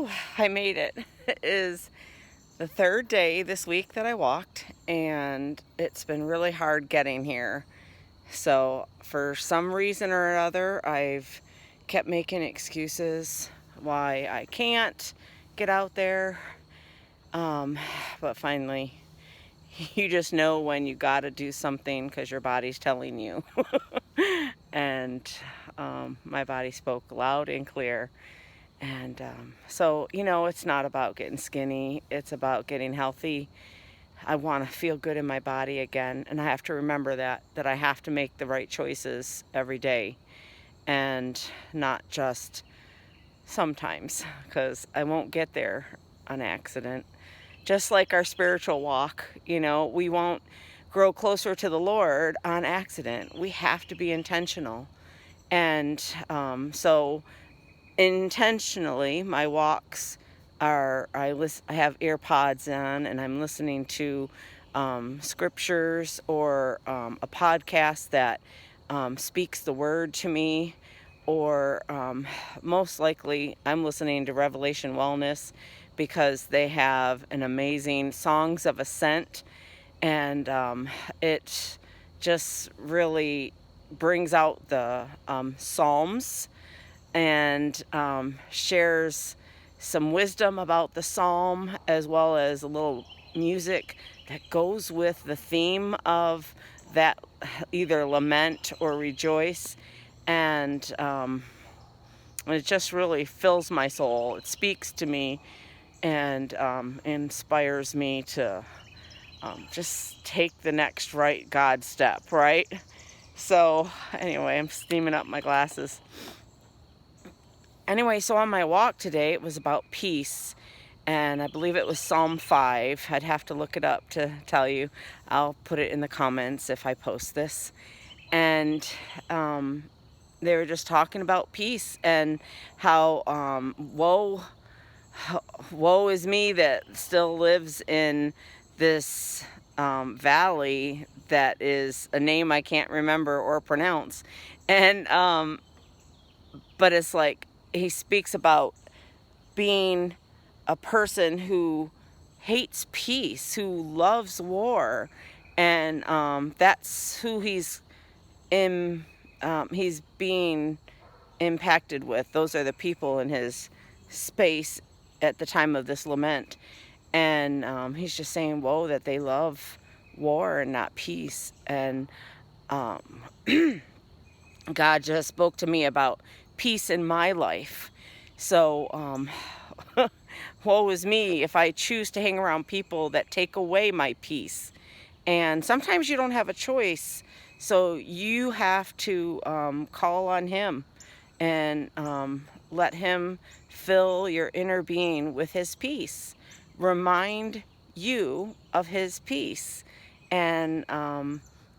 Whew, I made it. It is the third day this week that I walked, and it's been really hard getting here. So, for some reason or other, I've kept making excuses why I can't get out there. Um, but finally, you just know when you gotta do something because your body's telling you. And my body spoke loud and clear. And so, it's not about getting skinny, it's about getting healthy. I want to feel good in my body again, and I have to remember that I have to make the right choices every day and not just sometimes, because I won't get there on accident. Just like our spiritual walk, we won't grow closer to the Lord on accident. We have to be intentional. And so intentionally, my walks are I have ear pods on, and I'm listening to scriptures or a podcast that speaks the word to me, or most likely I'm listening to Revelation Wellness, because they have an amazing Songs of Ascent, and it just really brings out the Psalms, and shares some wisdom about the psalm, as well as a little music that goes with the theme of that, either lament or rejoice. And it just really fills my soul. It speaks to me and inspires me to just take the next right God step, right? So anyway, I'm steaming up my glasses. Anyway, so on my walk today, it was about peace, and I believe it was Psalm 5. I'd have to look it up to tell you. I'll put it in the comments if I post this. And they were just talking about peace, and how woe is me that still lives in this valley that is a name I can't remember or pronounce. And but it's like, he speaks about being a person who hates peace, who loves war, and that's who he's being impacted with. Those are the people in his space at the time of this lament, and he's just saying, "Whoa, that they love war and not peace." And God just spoke to me about peace in my life. So, woe is me if I choose to hang around people that take away my peace. And sometimes you don't have a choice, so you have to call on Him, and let Him fill your inner being with His peace. Remind you of His peace, and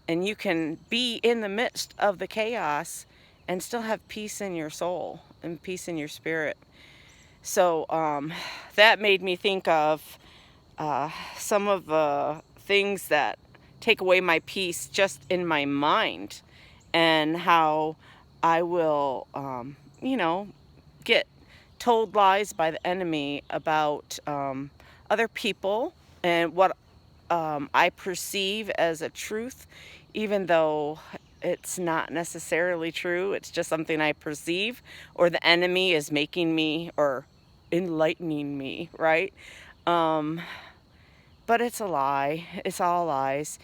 you can be in the midst of the chaos and still have peace in your soul and peace in your spirit. So that made me think of some of the things that take away my peace just in my mind, and how I will, get told lies by the enemy about other people, and what I perceive as a truth, even though it's not necessarily true. It's just something I perceive, or the enemy is making me, or enlightening me, right? But it's a lie. It's all lies.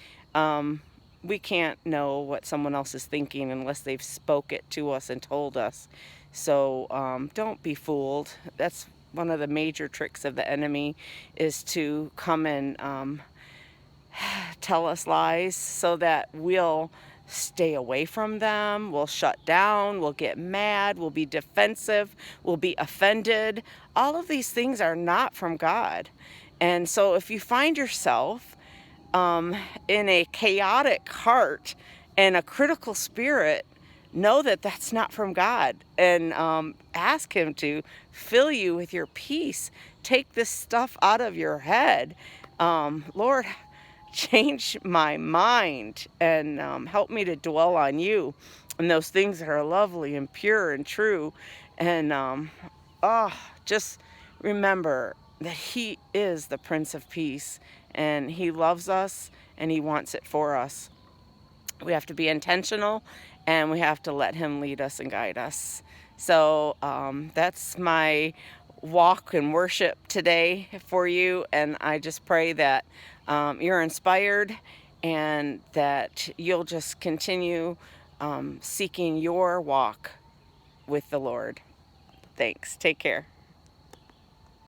We can't know what someone else is thinking unless they've spoke it to us and told us. So don't be fooled. That's one of the major tricks of the enemy, is to come and tell us lies so that we'll stay away from them, we'll shut down, we'll get mad, we'll be defensive, we'll be offended. All of these things are not from God. And so if you find yourself in a chaotic heart and a critical spirit, know that that's not from God, and ask Him to fill you with your peace. Take this stuff out of your head. Lord, change my mind, and help me to dwell on you and those things that are lovely and pure and true, and just remember that He is the Prince of Peace, and He loves us and He wants it for us. We have to be intentional, and we have to let Him lead us and guide us. So that's my walk and worship today for you, and I just pray that you're inspired and that you'll just continue seeking your walk with the Lord. Thanks. Take care.